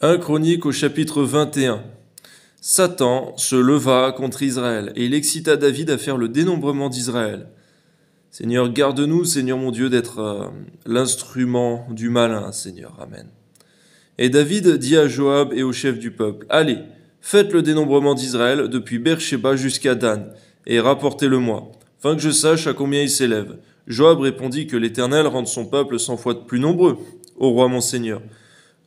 1 Chronique au chapitre 21. Satan se leva contre Israël et il excita David à faire le dénombrement d'Israël. Seigneur, garde-nous, Seigneur mon Dieu, d'être l'instrument du malin, Seigneur. Amen. Et David dit à Joab et aux chefs du peuple, « Allez, faites le dénombrement d'Israël depuis Beersheba jusqu'à Dan, et rapportez-le-moi, afin que je sache à combien il s'élève. » Joab répondit que l'Éternel rende son peuple 100 fois plus nombreux, ô roi mon Seigneur.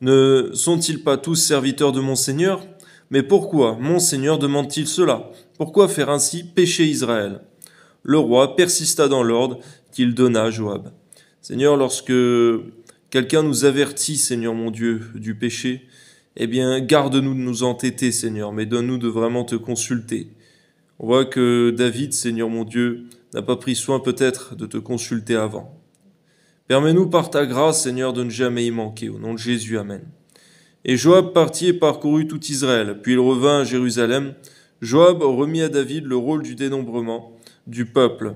Ne sont-ils pas tous serviteurs de mon Seigneur? Mais pourquoi mon Seigneur demande-t-il cela? Pourquoi faire ainsi pécher Israël? Le roi persista dans l'ordre qu'il donna à Joab. Seigneur, lorsque quelqu'un nous avertit, Seigneur mon Dieu, du péché, eh bien, garde-nous de nous entêter, Seigneur, mais donne-nous de vraiment te consulter. On voit que David, Seigneur mon Dieu, n'a pas pris soin peut-être de te consulter avant. Permets-nous par ta grâce, Seigneur, de ne jamais y manquer. Au nom de Jésus, Amen. Et Joab partit et parcourut tout Israël. Puis il revint à Jérusalem. Joab remit à David le rôle du dénombrement du peuple.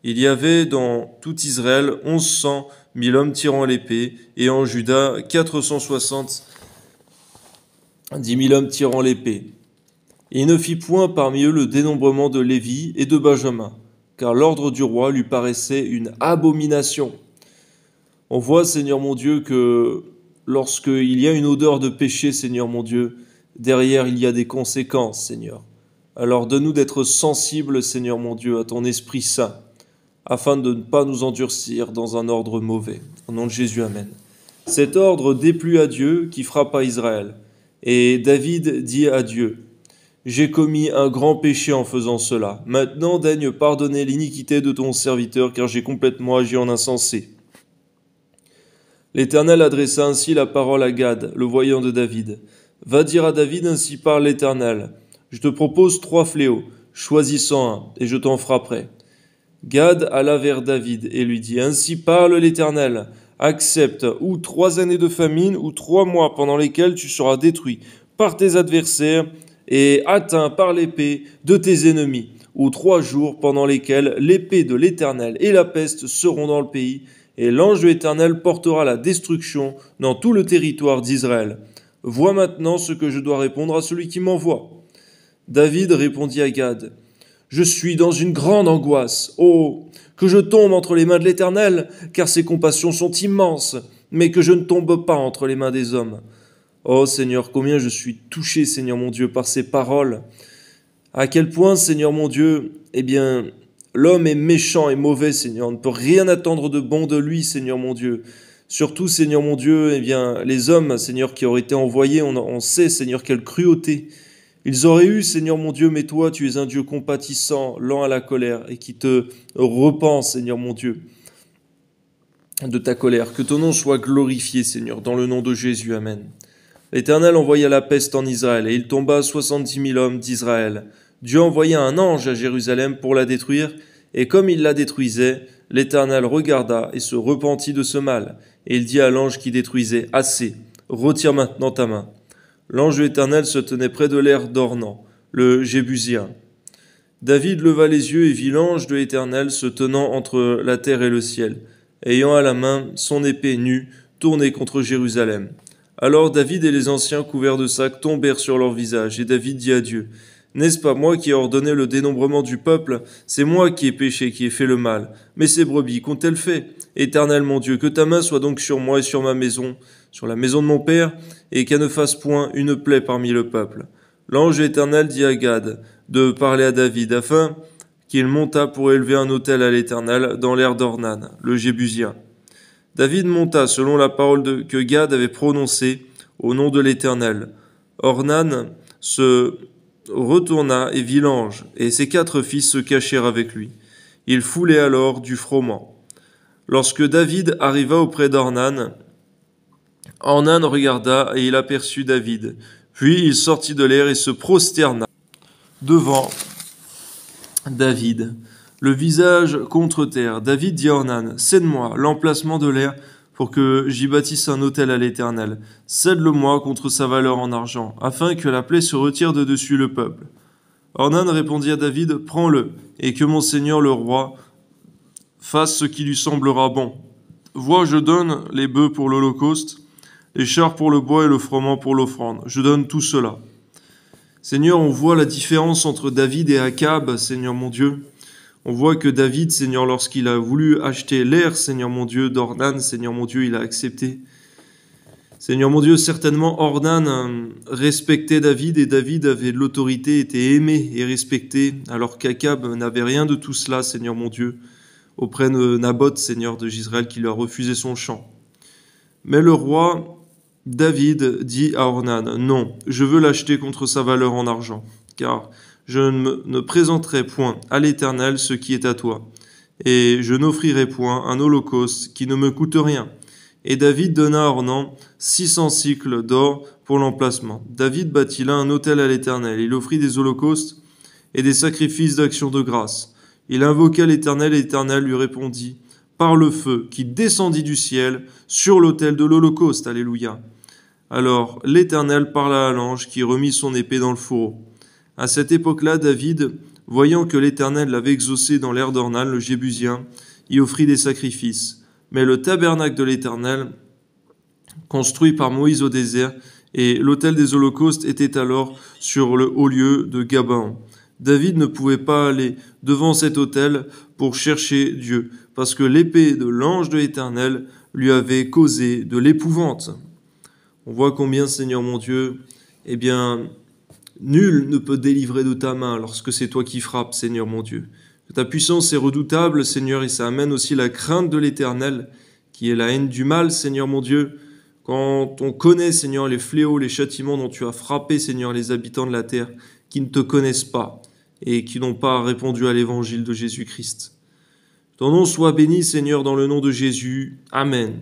Il y avait dans tout Israël 1100 000 hommes tirant l'épée, et en Juda 470 000 hommes tirant l'épée. Et il ne fit point parmi eux le dénombrement de Lévi et de Benjamin, car l'ordre du roi lui paraissait une abomination. On voit, Seigneur mon Dieu, que lorsqu'il y a une odeur de péché, Seigneur mon Dieu, derrière il y a des conséquences, Seigneur. Alors donne-nous d'être sensibles, Seigneur mon Dieu, à ton Esprit Saint, afin de ne pas nous endurcir dans un ordre mauvais. Au nom de Jésus, Amen. Cet ordre déplut à Dieu qui frappa Israël. Et David dit à Dieu, « J'ai commis un grand péché en faisant cela. Maintenant daigne pardonner l'iniquité de ton serviteur, car j'ai complètement agi en insensé. » L'Éternel adressa ainsi la parole à Gad, le voyant de David. « Va dire à David, ainsi parle l'Éternel. Je te propose 3 fléaux, choisissant un, et je t'en frapperai. » Gad alla vers David et lui dit, « Ainsi parle l'Éternel. Accepte ou 3 années de famine ou 3 mois pendant lesquels tu seras détruit par tes adversaires et atteint par l'épée de tes ennemis, ou 3 jours pendant lesquels l'épée de l'Éternel et la peste seront dans le pays, et l'ange de l'Éternel portera la destruction dans tout le territoire d'Israël. Vois maintenant ce que je dois répondre à celui qui m'envoie. » David répondit à Gad, « Je suis dans une grande angoisse. Oh, que je tombe entre les mains de l'Éternel, car ses compassions sont immenses, mais que je ne tombe pas entre les mains des hommes. Oh Seigneur, combien je suis touché, Seigneur mon Dieu, par ces paroles. À quel point, Seigneur mon Dieu, eh bien, l'homme est méchant et mauvais, Seigneur. On ne peut rien attendre de bon de lui, Seigneur mon Dieu. Surtout, Seigneur mon Dieu, eh bien, les hommes, Seigneur, qui auraient été envoyés, on sait, Seigneur, quelle cruauté. Ils auraient eu, Seigneur mon Dieu, mais toi, tu es un Dieu compatissant, lent à la colère, et qui te repent, Seigneur mon Dieu, de ta colère. Que ton nom soit glorifié, Seigneur, dans le nom de Jésus. Amen. L'Éternel envoya la peste en Israël, et il tomba 70 000 hommes d'Israël. Dieu envoya un ange à Jérusalem pour la détruire, et comme il la détruisait, l'Éternel regarda et se repentit de ce mal. Et il dit à l'ange qui détruisait, « Assez, retire maintenant ta main. » L'ange de l'Éternel se tenait près de l'aire d'Ornan, le Jébusien. David leva les yeux et vit l'ange de l'Éternel se tenant entre la terre et le ciel, ayant à la main son épée nue tournée contre Jérusalem. Alors David et les anciens couverts de sacs tombèrent sur leur visage, et David dit à Dieu, « N'est-ce pas moi qui ai ordonné le dénombrement du peuple? C'est moi qui ai péché, qui ai fait le mal. Mais ces brebis, qu'ont-elles fait? Éternel mon Dieu, que ta main soit donc sur moi et sur ma maison, sur la maison de mon père, et qu'elle ne fasse point une plaie parmi le peuple. » L'ange éternel dit à Gad de parler à David, afin qu'il montât pour élever un autel à l'Éternel dans l'aire d'Ornan, le Jébusien. David monta selon la parole que Gad avait prononcée au nom de l'Éternel. Ornan se retourna et vit l'ange, et ses 4 fils se cachèrent avec lui. Il foulait alors du froment. Lorsque David arriva auprès d'Ornan, Ornan regarda et il aperçut David. Puis il sortit de l'air et se prosterna devant David, le visage contre terre. David dit à Ornan, « Cède-moi l'emplacement de l'air pour que j'y bâtisse un autel à l'Éternel. Cède-le-moi contre sa valeur en argent, afin que la plaie se retire de dessus le peuple. » Ornan répondit à David, « Prends-le, et que mon seigneur le roi fasse ce qui lui semblera bon. Vois, je donne les bœufs pour l'holocauste, les chars pour le bois et le froment pour l'offrande. Je donne tout cela. Seigneur, on voit la différence entre David et Akab, Seigneur mon Dieu. On voit que David, Seigneur, lorsqu'il a voulu acheter l'air, Seigneur mon Dieu, d'Ornan, Seigneur mon Dieu, il a accepté. Seigneur mon Dieu, certainement Ornan respectait David et David avait de l'autorité, était aimé et respecté, alors qu'Akab n'avait rien de tout cela, Seigneur mon Dieu, auprès de Naboth, Seigneur de Israël, qui lui a refusé son champ. Mais le roi David dit à Ornan, « Non, je veux l'acheter contre sa valeur en argent, car je ne présenterai point à l'Éternel ce qui est à toi, et je n'offrirai point un holocauste qui ne me coûte rien. » Et David donna à Ornan 600 cycles d'or pour l'emplacement. David bâtit là un autel à l'Éternel. Il offrit des holocaustes et des sacrifices d'action de grâce. Il invoqua l'Éternel et l'Éternel lui répondit par le feu qui descendit du ciel sur l'autel de l'holocauste. Alléluia. Alors l'Éternel parla à l'ange qui remit son épée dans le fourreau. À cette époque-là, David, voyant que l'Éternel l'avait exaucé dans l'aire d'Ornan, le Jébusien, y offrit des sacrifices. Mais le tabernacle de l'Éternel, construit par Moïse au désert, et l'autel des holocaustes était alors sur le haut lieu de Gabaon. David ne pouvait pas aller devant cet autel pour chercher Dieu, parce que l'épée de l'ange de l'Éternel lui avait causé de l'épouvante. On voit combien, Seigneur mon Dieu, nul ne peut délivrer de ta main lorsque c'est toi qui frappes, Seigneur mon Dieu. Ta puissance est redoutable, Seigneur, et ça amène aussi la crainte de l'Éternel, qui est la haine du mal, Seigneur mon Dieu. Quand on connaît, Seigneur, les fléaux, les châtiments dont tu as frappé, Seigneur, les habitants de la terre, qui ne te connaissent pas et qui n'ont pas répondu à l'évangile de Jésus-Christ. Ton nom soit béni, Seigneur, dans le nom de Jésus. Amen.